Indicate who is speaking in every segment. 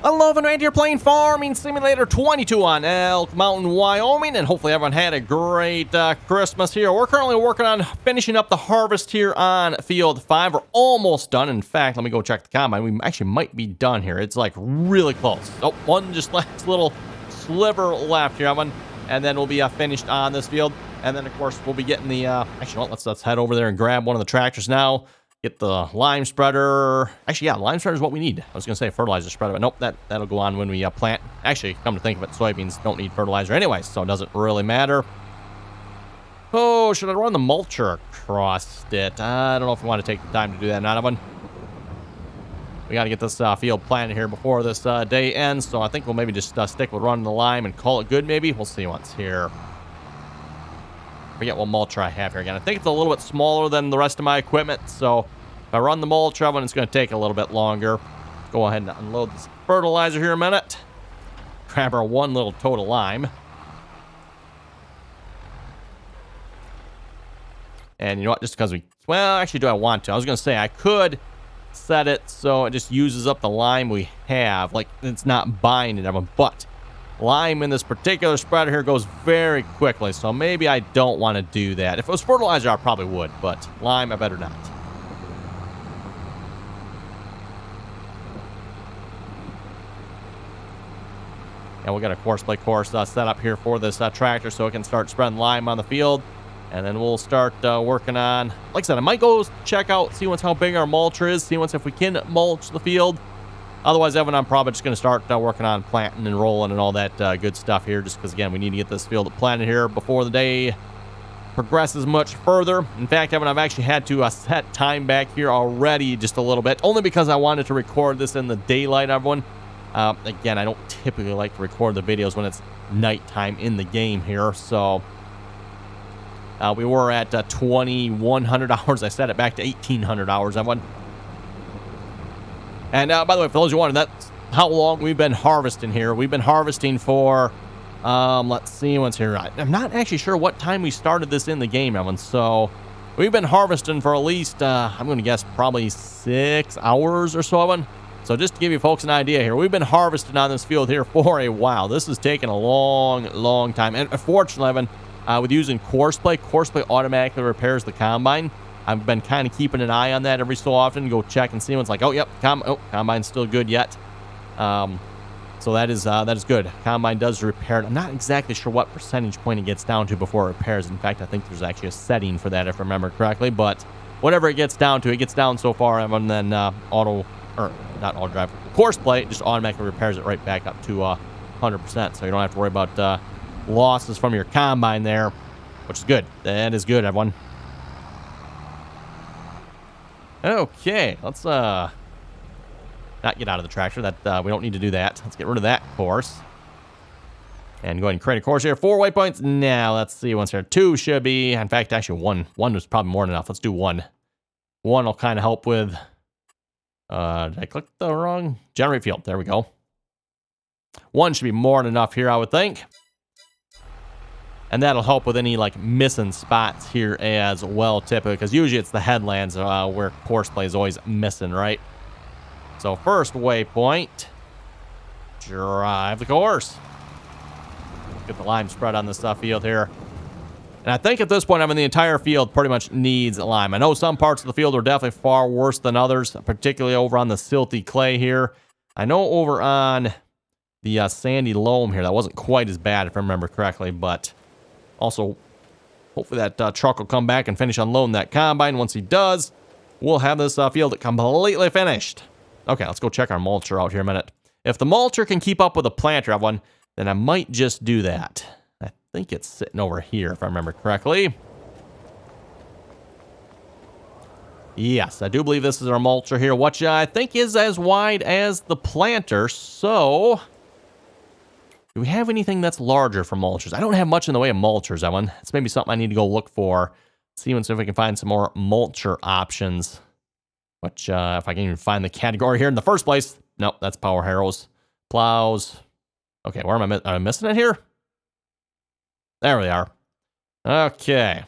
Speaker 1: Hello, and right here playing Farming Simulator 22 on Elk Mountain, Wyoming, and hopefully everyone had a great Christmas here. We're currently working on finishing up the harvest here on Field 5. We're almost done. In fact, let me go check the combine. We actually might be done here. It's like really close. Oh, one just last little sliver left here, everyone, and then we'll be finished on this field. And then, of course, we'll be getting the, actually, well, let's head over there and grab one of the tractors now. Get the lime spreader. Actually, yeah, lime spreader is what we need. I was going to say fertilizer spreader, but nope, that'll go on when we plant. Actually, come to think of it, soybeans don't need fertilizer anyway, so it doesn't really matter. Oh, should I run the mulcher across it? I don't know if we want to take the time to do that. Not one. We got to get this field planted here before this day ends, so I think we'll maybe just stick with running the lime and call it good, maybe. We'll see what's here. Forget what mulcher I have here again. I think it's a little bit smaller than the rest of my equipment, so if I run the mulcher, it's going to take a little bit longer. Go ahead and unload this fertilizer here a minute. Grab our one little tote of lime. And you know what? Just because well, actually, do I want to? I was going to say I could set it so it just uses up the lime we have. Like, it's not binding everyone, but lime in this particular spreader here goes very quickly, so maybe I don't want to do that. If it was fertilizer, I probably would, but lime, I better not. And we got a course-by course set up here for this tractor so it can start spreading lime on the field. And then we'll start working on, like I said, I might go check out, see how big our mulcher is, see if we can mulch the field. Otherwise, Evan, I'm probably just going to start working on planting and rolling and all that good stuff here, just because, again, we need to get this field planted here before the day progresses much further. In fact, Evan, I've actually had to set time back here already just a little bit, only because I wanted to record this in the daylight, everyone. Again, I don't typically like to record the videos when it's nighttime in the game here, so we were at 2,100 hours. I set it back to 1,800 hours, Evan. And by the way, for those who wondering, that's how long we've been harvesting here. We've been harvesting for, let's see what's here. I'm not actually sure what time we started this in the game, Evan. So we've been harvesting for at least, I'm going to guess probably 6 hours or so, Evan. So just to give you folks an idea here, we've been harvesting on this field here for a while. This has taken a long, long time. And fortunately, Evan, with using course play automatically repairs the combine. I've been kind of keeping an eye on that every so often. Go check and see when it's like, oh, yep, combine's still good yet. So that is good. Combine does repair it. I'm not exactly sure what percentage point it gets down to before it repairs. In fact, I think there's actually a setting for that if I remember correctly. But whatever it gets down to, it gets down so far, and then not auto drive. Course play just automatically repairs it right back up to 100%. So you don't have to worry about losses from your combine there, which is good. That is good, everyone. Okay, let's not get out of the tractor. That we don't need to do that. Let's get rid of that course. And go ahead and create a course here. 4 waypoints. Now, let's see what's here. 2 should be. In fact, actually, one was probably more than enough. Let's do 1. 1 will kind of help with. Did I click the wrong? Generate field. There we go. 1 should be more than enough here, I would think. And that'll help with any, like, missing spots here as well, typically. Because usually it's the headlands where course play is always missing, right? So, first waypoint. Drive the course. Get the lime spread on this field here. And I think at this point, the entire field pretty much needs lime. I know some parts of the field are definitely far worse than others, particularly over on the silty clay here. I know over on the sandy loam here, that wasn't quite as bad, if I remember correctly, but also, hopefully that truck will come back and finish unloading that combine. Once he does, we'll have this field completely finished. Okay, let's go check our mulcher out here a minute. If the mulcher can keep up with the planter, everyone, then I might just do that. I think it's sitting over here, if I remember correctly. Yes, I do believe this is our mulcher here, which I think is as wide as the planter, so do we have anything that's larger for mulchers? I don't have much in the way of mulchers, Evan. It's maybe something I need to go look for. See if we can find some more mulcher options. Which, if I can even find the category here in the first place. Nope, that's power harrows. Plows. Okay, where am I missing it here? There we are. Okay.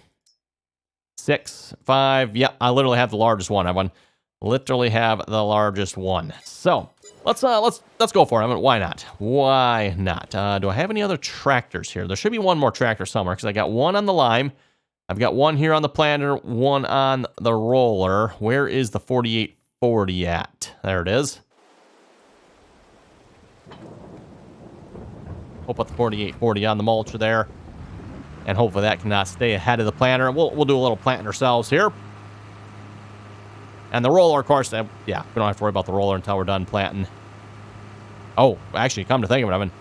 Speaker 1: 6, 5. Yep, I literally have the largest one, Evan. Literally have the largest one. So, let's go for it. I mean, why not? Why not? Do I have any other tractors here? There should be one more tractor somewhere because I got one on the lime. I've got one here on the planter, one on the roller. Where is the 4840 at? There it is. We'll put the 4840 on the mulcher there. And hopefully that can stay ahead of the planter. We'll do a little planting ourselves here. And the roller, of course, yeah, we don't have to worry about the roller until we're done planting. Oh, actually, come to think of it, Evan,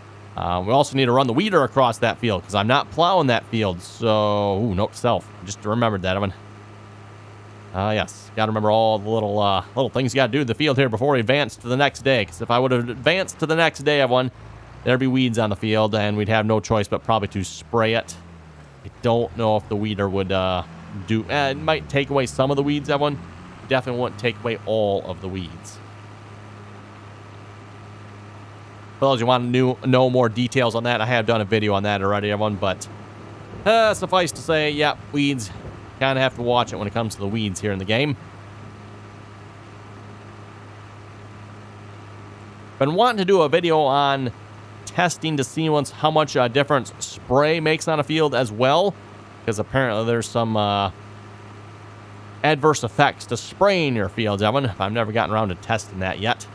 Speaker 1: we also need to run the weeder across that field because I'm not plowing that field. So, note to self. Just remembered that, Evan. Yes, got to remember all the little things you got to do in the field here before we advance to the next day. Because if I would have advanced to the next day, Evan, there'd be weeds on the field, and we'd have no choice but probably to spray it. I don't know if the weeder would do. It might take away some of the weeds, Evan. Definitely wouldn't take away all of the weeds. For those who want to know more details on that, I have done a video on that already, everyone. But suffice to say, yeah, weeds. Kind of have to watch it when it comes to the weeds here in the game. Been wanting to do a video on testing to see how much difference spray makes on a field as well. Because apparently there's some adverse effects to spraying your fields, Evan. I've never gotten around to testing that yet.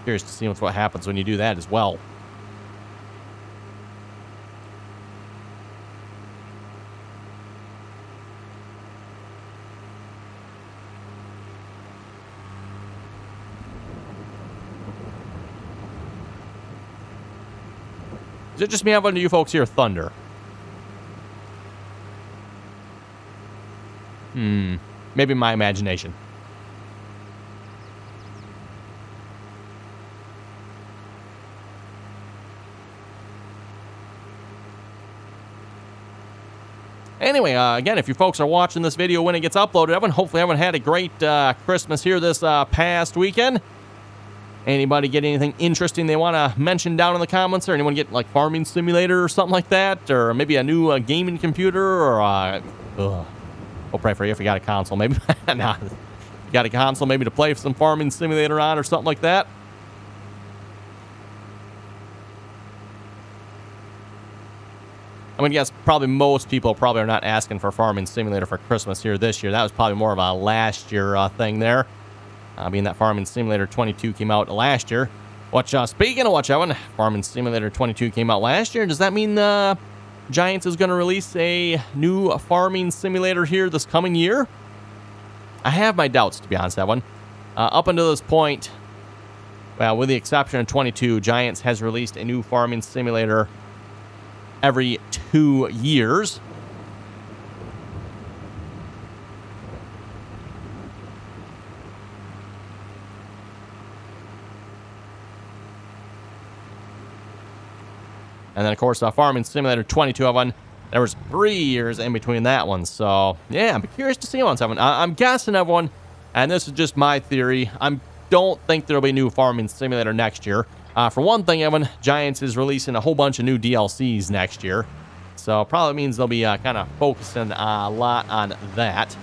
Speaker 1: Curious to see what happens when you do that as well. Is it just me, Evan, or do you folks hear thunder? Maybe my imagination. Anyway, again, if you folks are watching this video when it gets uploaded, hopefully everyone had a great Christmas here this past weekend. Anybody get anything interesting they want to mention down in the comments? Or anyone get like Farming Simulator or something like that? Or maybe a new gaming computer? Or we'll pray for you if you got a console. Maybe nah, you got a console maybe to play some Farming Simulator on or something like that. I'm going to guess probably most people probably are not asking for Farming Simulator for Christmas here this year. That was probably more of a last year thing there. Being that Farming Simulator 22 came out last year. Speaking of which, Evan, Farming Simulator 22 came out last year. Does that mean Giants is going to release a new Farming Simulator here this coming year? I have my doubts, to be honest, Evan. Up until this point, well, with the exception of 22, Giants has released a new Farming Simulator every 2 years. And then, of course, Farming Simulator 22 of one. There was 3 years in between that one. So, yeah, I'm curious to see what's happening. I'm guessing, everyone, and this is just my theory, I don't think there'll be a new Farming Simulator next year. For one thing, Evan, Giants is releasing a whole bunch of new DLCs next year. So, probably means they'll be kind of focusing a lot on that.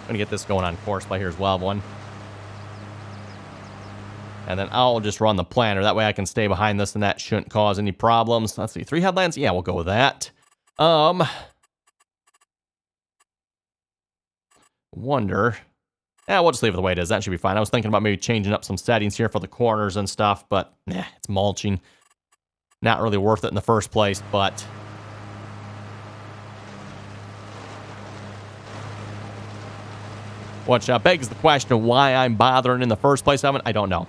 Speaker 1: I'm going to get this going on course by here as well, everyone. And then I'll just run the planter. That way I can stay behind this and that shouldn't cause any problems. Let's see, 3 headlands? Yeah, we'll go with that. Wonder. Yeah, we'll just leave it the way it is. That should be fine. I was thinking about maybe changing up some settings here for the corners and stuff, but it's mulching. Not really worth it in the first place, but which begs the question of why I'm bothering in the first place, Evan. I don't know.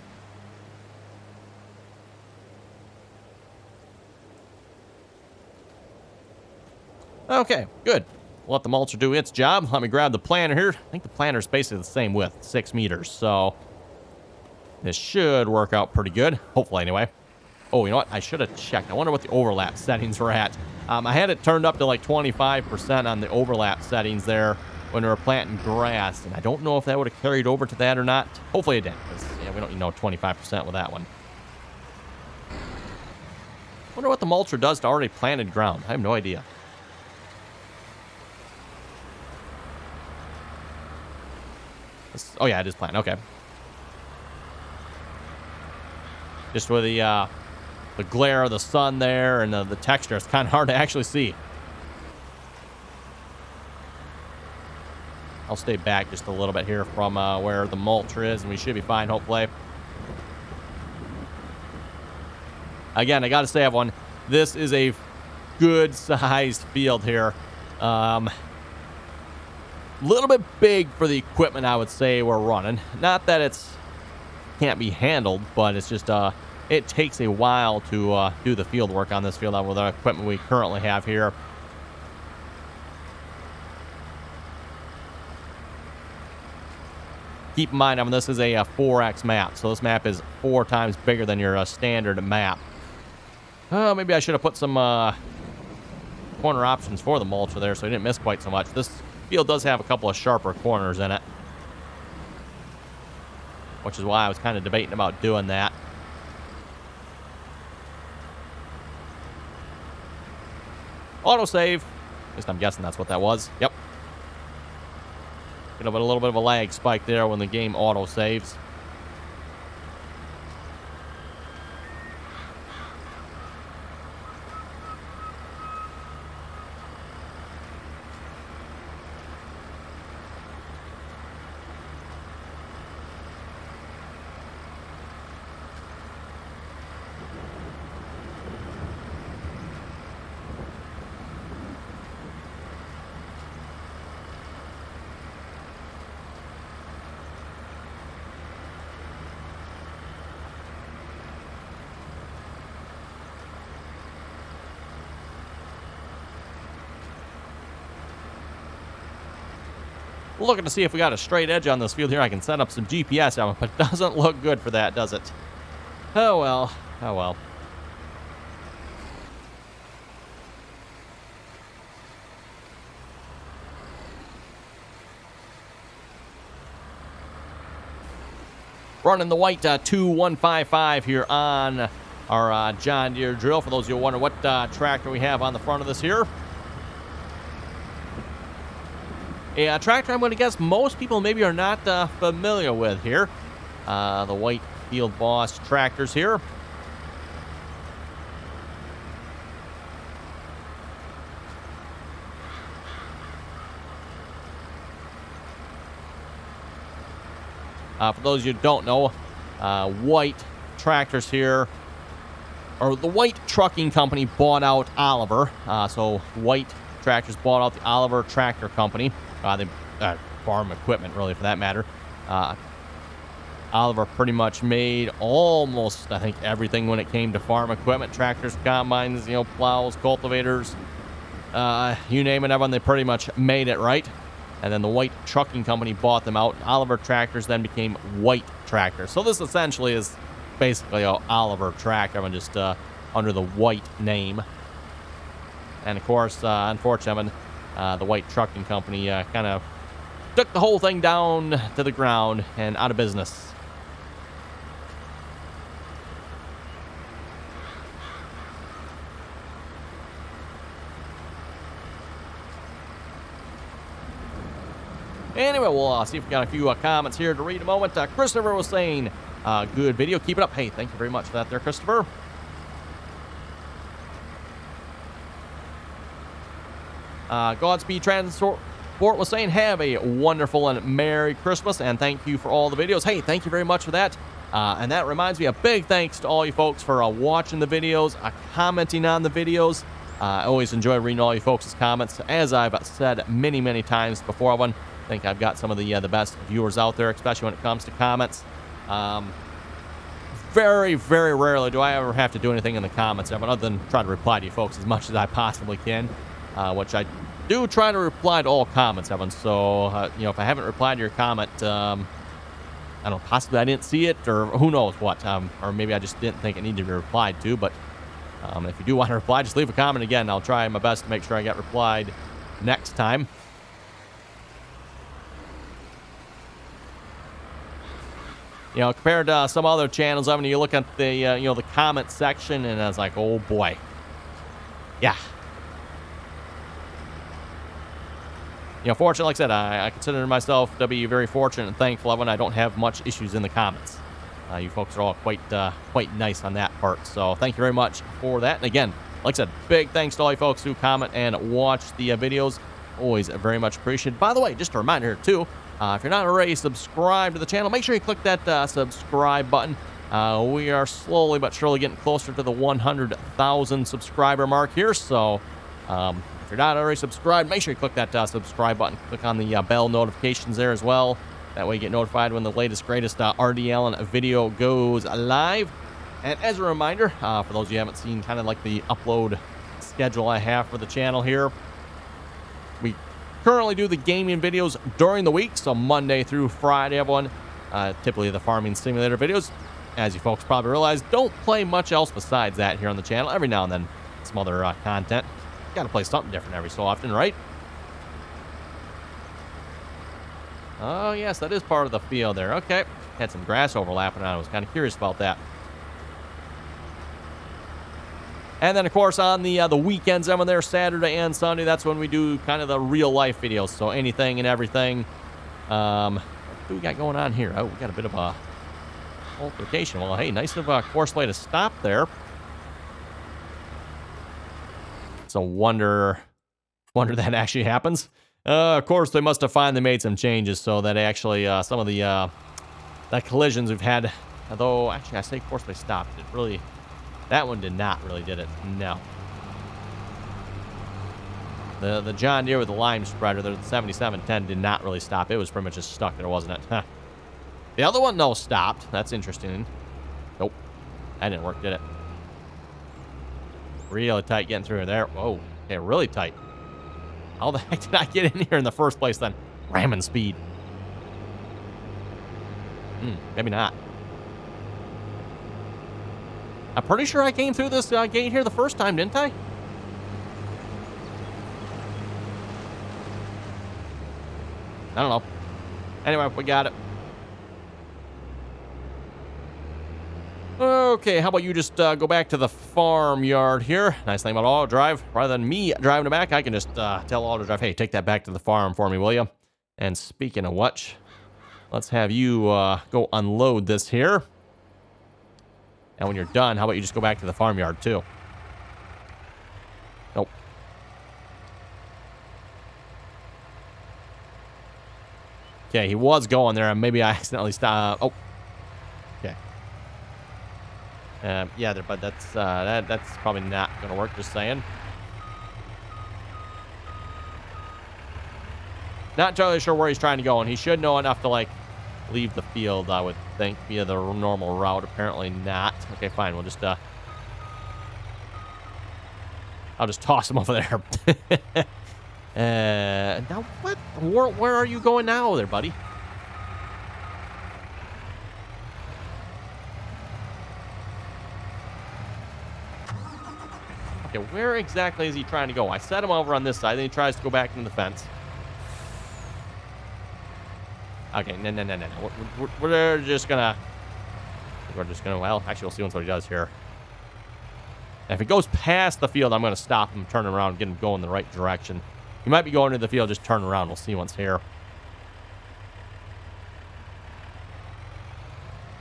Speaker 1: Okay, good. We'll let the mulcher do its job. Let me grab the planter here. I think the planter is basically the same width, 6 meters. So this should work out pretty good. Hopefully, anyway. Oh, you know what? I should have checked. I wonder what the overlap settings were at. I had it turned up to like 25% on the overlap settings there when we were planting grass. And I don't know if that would have carried over to that or not. Hopefully it did. Because, yeah, we don't need no 25% with that one. Wonder what the mulcher does to already planted ground. I have no idea. Oh, yeah, it is planted. Okay. Just with the glare of the sun there and the texture, it's kind of hard to actually see. I'll stay back just a little bit here from where the mulch is, and we should be fine, hopefully. Again, I got to say, everyone, this is a good-sized field here. Little bit big for the equipment, I would say, we're running. Not that it's can't be handled, but it's just it takes a while to do the field work on this field with the equipment we currently have here. Keep in mind, this is a 4x map, so this map is 4 times bigger than your standard map. Maybe I should have put some corner options for the mulch there so I didn't miss quite so much. This field does have a couple of sharper corners in it, which is why I was kind of debating about doing that. Autosave. At least I'm guessing that's what that was. Yep. A little bit of a lag spike there when the game auto saves. Looking to see if we got a straight edge on this field here. I can set up some GPS on it, but it doesn't look good for that, does it? Oh well. Oh well. Running the white 2155 here on our John Deere drill. For those of you who wonder what tractor we have on the front of this here. A tractor I'm going to guess most people maybe are not familiar with here. The white Field Boss tractors here. For those of you who don't know, white tractors here, or the White Trucking Company bought out Oliver. So White Tractors bought out the Oliver Tractor Company. Farm equipment, really, for that matter. Oliver pretty much made almost, I think, everything when it came to farm equipment. Tractors, combines, plows, cultivators, you name it, everyone, they pretty much made it, right? And then the White Trucking Company bought them out. Oliver Tractors then became White Tractors. So this essentially is basically an Oliver tractor, and just under the White name. And of course, unfortunately, the White Trucking Company kind of took the whole thing down to the ground and out of business. Anyway, we'll see if we got a few comments here to read a moment. Christopher was saying, good video. Keep it up. Hey, thank you very much for that there, Christopher. Godspeed Transport was saying, have a wonderful and Merry Christmas, and thank you for all the videos. Hey, thank you very much for that. And that reminds me, a big thanks to all you folks for watching the videos, commenting on the videos. I always enjoy reading all you folks' comments. As I've said many, many times before, I think I've got some of the best viewers out there, especially when it comes to comments. Very, very rarely do I ever have to do anything in the comments, other than try to reply to you folks as much as I possibly can, which I do try to reply to all comments, Evan. So, if I haven't replied to your comment, I don't know, possibly I didn't see it, or who knows what, or maybe I just didn't think it needed to be replied to. But if you do want to reply, just leave a comment again. I'll try my best to make sure I get replied next time. Compared to some other channels, you look at the, the comment section, and I was like, oh boy. Yeah. Fortunately, like I said, I consider myself to be very fortunate and thankful when I don't have much issues in the comments. You folks are all quite nice on that part. So thank you very much for that. And again, like I said, big thanks to all you folks who comment and watch the videos. Always very much appreciated. By the way, just a reminder here too, if you're not already subscribed to the channel, make sure you click that subscribe button. We are slowly but surely getting closer to the 100,000 subscriber mark here. So if you're not already subscribed, make sure you click that subscribe button. Click on the bell notifications there as well. That way you get notified when the latest, greatest RDAllen video goes live. And as a reminder, for those of you who haven't seen kind of like the upload schedule I have for the channel here, we currently do the gaming videos during the week, so Monday through Friday, everyone. Typically the farming simulator videos, as you folks probably realize, don't play much else besides that here on the channel. Every now and then, some other content. Got to play something different every so often, right? Oh, yes, that is part of the field there. Okay. Had some grass overlapping on it. I was kind of curious about that. And then, of course, on the weekends, I'm on there Saturday and Sunday. That's when we do kind of the real-life videos. So anything and everything. What do we got going on here? Oh, we got a bit of a altercation. Well, hey, nice of a course way to stop there. So wonder that actually happens. Of course, they must have finally made some changes so that actually some of the collisions we've had, although actually I say of course they stopped. It really, that one did not really did it. No. The John Deere with the lime spreader, the 7710 did not really stop. It was pretty much just stuck there, wasn't it? Huh. The other one, no, stopped. That's interesting. Nope. That didn't work, did it? Really tight getting through there. Whoa. Okay, really tight. How the heck did I get in here in the first place then? Ramming speed. Maybe not. I'm pretty sure I came through this gate here the first time, didn't I? I don't know. Anyway, we got it. Okay, how about you just go back to the farmyard here? Nice thing about auto drive. Rather than me driving it back, I can just tell auto drive, hey, take that back to the farm for me, will you? And speaking of which, let's have you go unload this here. And when you're done, how about you just go back to the farmyard too? Nope. Okay, he was going there, and maybe I accidentally stopped. Oh. Okay. Yeah, but that's probably not going to work, just saying. Not entirely sure where he's trying to go, and he should know enough to, like, leave the field, I would think, via the normal route. Apparently not. Okay, fine. We'll just, I'll just toss him over there. Now what? Where are you going now there, buddy? Okay, where exactly is he trying to go? I set him over on this side, then he tries to go back into the fence. Okay, no. We're just gonna, well, actually, we'll see what he does here. And if he goes past the field, I'm gonna stop him, turn him around, and get him going in the right direction. He might be going into the field, just turn around. We'll see once here.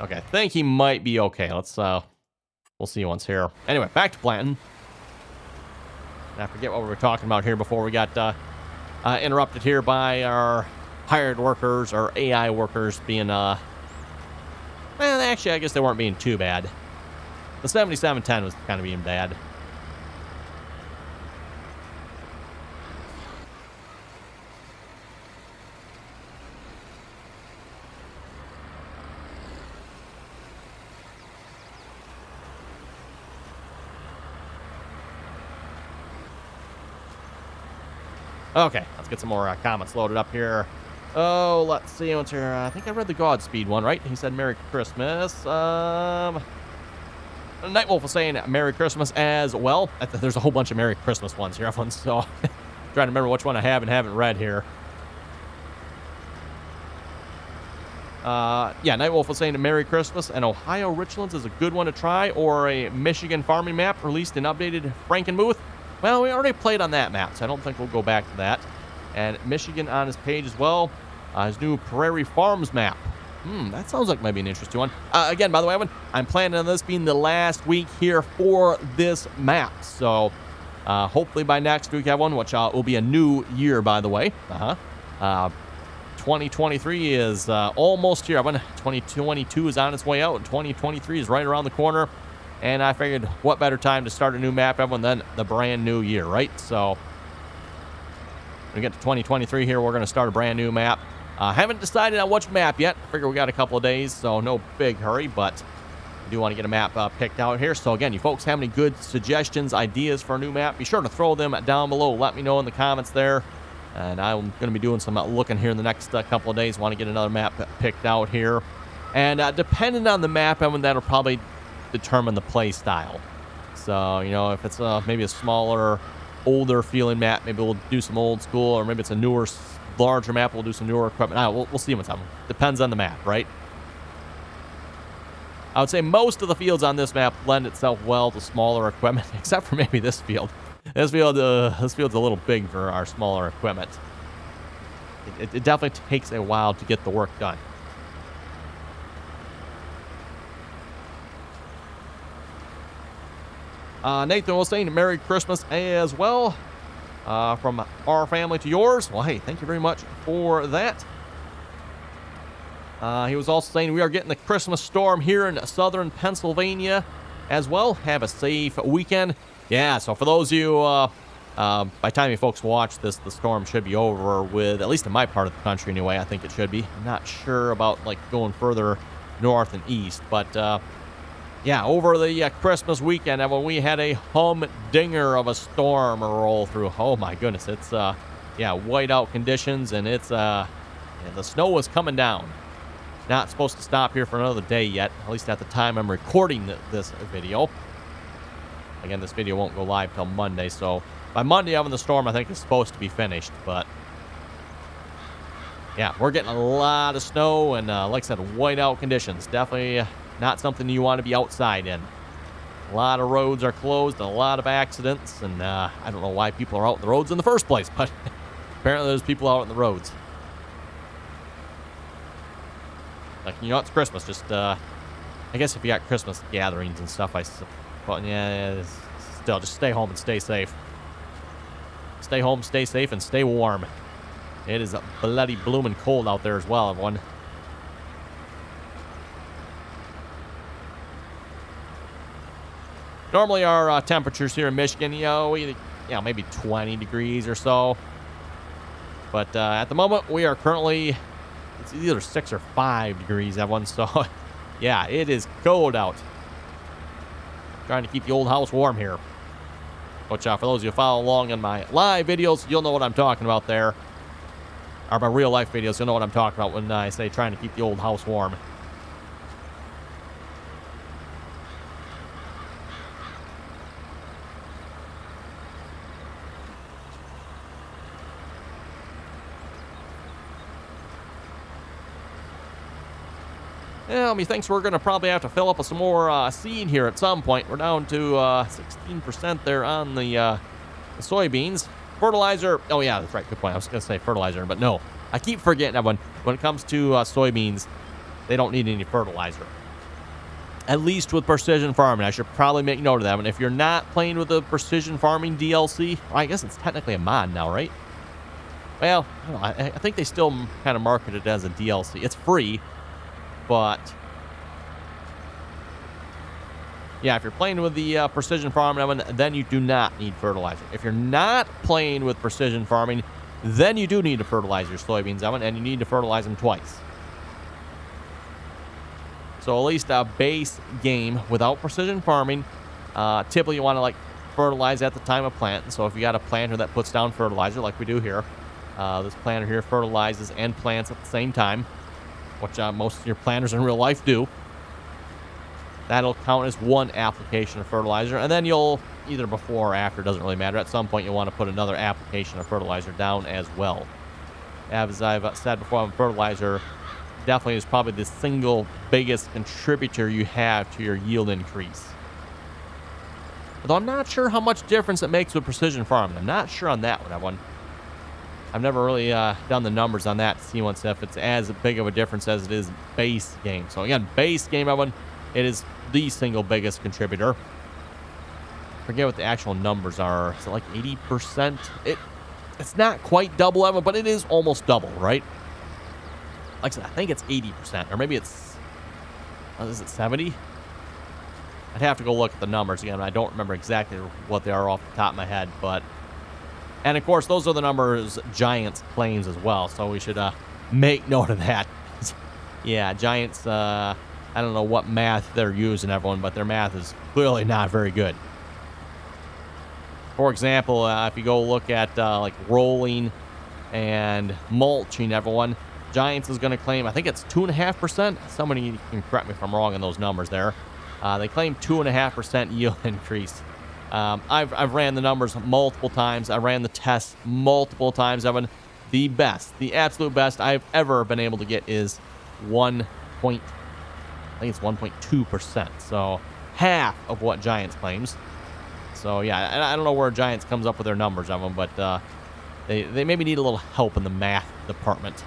Speaker 1: Okay, I think he might be okay. Let's, we'll see once here. Anyway, back to planting. And I forget what we were talking about here before we got interrupted here by our hired workers or AI workers being, well, actually, I guess they weren't being too bad. The 7710 was kind of being bad. Okay, let's get some more comments loaded up here. Oh, let's see what's here. I think I read the Godspeed one, right? He said Merry Christmas. Nightwolf was saying Merry Christmas as well. There's a whole bunch of Merry Christmas ones here, everyone, so trying to remember which one I have and haven't read here. Yeah, Nightwolf was saying Merry Christmas, and Ohio Richlands is a good one to try, or a Michigan farming map released in updated Frankenmuth. Well, we already played on that map, so I don't think we'll go back to that. And Michigan on his page as well. His new Prairie Farms map. That sounds like maybe an interesting one. Again, by the way, I'm planning on this being the last week here for this map. So hopefully by next week, everyone, which will be a new year, by the way. 2023 is almost here. 2022 is on its way out, and 2023 is right around the corner. And I figured, what better time to start a new map, everyone, than the brand new year, right? So when we get to 2023 here, we're going to start a brand new map. Haven't decided on which map yet. I figure we got a couple of days, so no big hurry, but we do want to get a map picked out here. So again, you folks have any good suggestions, ideas for a new map, be sure to throw them down below. Let me know in the comments there. And I'm going to be doing some looking here in the next couple of days. Want to get another map picked out here. And depending on the map, Evan, that'll probably determine the play style. So, you know, if it's maybe a smaller, older feeling map, maybe we'll do some old school, or maybe it's a newer, larger map, we'll do some newer equipment. We'll see what's happening. Depends on the map, right? I would say most of the fields on this map lend itself well to smaller equipment, except for maybe this field. This field's a little big for our smaller equipment. It definitely takes a while to get the work done. Nathan was saying Merry Christmas as well. From our family to yours. Well, hey, thank you very much for that. He was also saying we are getting the Christmas storm here in southern Pennsylvania as well. Have a safe weekend. Yeah, so for those of you, by the time you folks watch this, the storm should be over with, at least in my part of the country anyway. I think it should be. I'm not sure about like going further north and east, but yeah, over the Christmas weekend, when we had a humdinger of a storm roll through. Oh my goodness, it's whiteout conditions, and it's the snow was coming down. Not supposed to stop here for another day yet, at least at the time I'm recording this video. Again, this video won't go live till Monday, so by Monday, having the storm, I think, is supposed to be finished. But yeah, we're getting a lot of snow, and like I said, whiteout conditions. Definitely not something you want to be outside in. A lot of roads are closed, a lot of accidents, and I don't know why people are out on the roads in the first place, but apparently there's people out on the roads. Like, you know, it's Christmas. Just, I guess if you got Christmas gatherings and stuff, but yeah, still, just stay home and stay safe. Stay home, stay safe, and stay warm. It is bloody blooming cold out there as well, everyone. Normally our temperatures here in Michigan, maybe 20 degrees or so. But at the moment, we are currently, it's either 6 or 5 degrees, everyone. So, yeah, it is cold out. Trying to keep the old house warm here. Which, for those of you who follow along in my live videos, you'll know what I'm talking about there. Or my real life videos, you'll know what I'm talking about when I say trying to keep the old house warm. Yeah, methinks we're going to probably have to fill up with some more seed here at some point. We're down to 16% there on the soybeans. Fertilizer, oh yeah, that's right, good point. I was going to say fertilizer, but no. I keep forgetting that when it comes to soybeans, they don't need any fertilizer. At least with precision farming. I should probably make note of that. And if you're not playing with the precision farming DLC, I guess it's technically a mod now, right? Well, I think they still kind of market it as a DLC. It's free. But yeah, if you're playing with the precision farming, then you do not need fertilizer. If you're not playing with precision farming, then you do need to fertilize your soybeans, and you need to fertilize them twice. So at least a base game without precision farming, typically you want to fertilize at the time of planting. So if you got a planter that puts down fertilizer like we do here, this planter here fertilizes and plants at the same time, which most of your planters in real life do. That'll count as one application of fertilizer, and then you'll, either before or after, doesn't really matter, at some point you'll want to put another application of fertilizer down as well. As I've said before, fertilizer definitely is probably the single biggest contributor you have to your yield increase. Although I'm not sure how much difference it makes with precision farming. I'm not sure on that one. I've never really done the numbers on that to see once if it's as big of a difference as it is base game. So again, base game, everyone, it is the single biggest contributor. Forget what the actual numbers are. Is it like 80%? It's not quite double, Evan, but it is almost double, right? Like I said, I think it's 80%, or maybe it's, is it 70? I'd have to go look at the numbers again. I don't remember exactly what they are off the top of my head, but, and of course, those are the numbers Giants claims as well, so we should make note of that. Yeah, Giants, I don't know what math they're using, everyone, but their math is clearly not very good. For example, if you go look at like rolling and mulching, everyone, Giants is going to claim, I think it's 2.5%. Somebody can correct me if I'm wrong on those numbers there. They claim 2.5% yield increase. I've ran the numbers multiple times. I ran the tests multiple times, Evan. The best, the absolute best I've ever been able to get is 1.2%. So half of what Giants claims. So yeah, I don't know where Giants comes up with their numbers of them, but they maybe need a little help in the math department.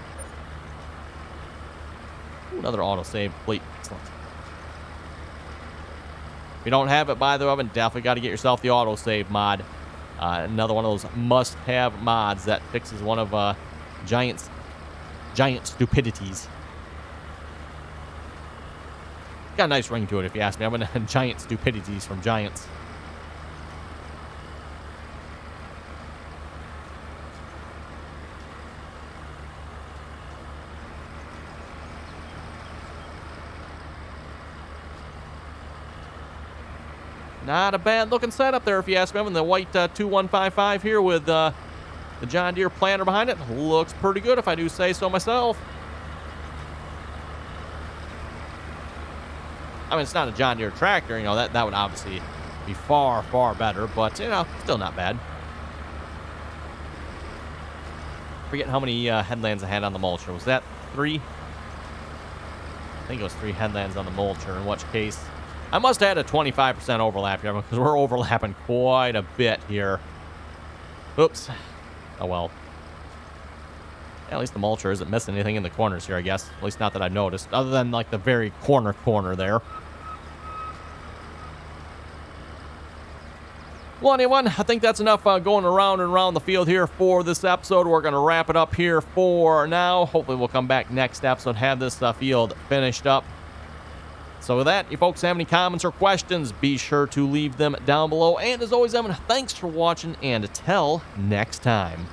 Speaker 1: Ooh, another autosave complete. Excellent. If you don't have it, by the way, definitely got to get yourself the autosave mod. Another one of those must-have mods that fixes one of Giant stupidities. Got a nice ring to it, if you ask me. I'm going to Giant stupidities from Giants. Not a bad looking setup there, if you ask me. I'm in the white 2155 here with the John Deere planter behind it. Looks pretty good, if I do say so myself. I mean, it's not a John Deere tractor, you know, that would obviously be far, far better, but, you know, still not bad. Forget how many headlands I had on the mulcher. Was that 3? I think it was 3 headlands on the mulcher, in which case I must have had a 25% overlap here, because we're overlapping quite a bit here. Oops. Oh, well. Yeah, at least the mulcher isn't missing anything in the corners here, I guess. At least not that I've noticed, other than, like, the very corner there. Well, anyone, I think that's enough going around and around the field here for this episode. We're going to wrap it up here for now. Hopefully we'll come back next episode, have this field finished up. So with that, you folks have any comments or questions, be sure to leave them down below. And as always, Evan, thanks for watching, and until next time.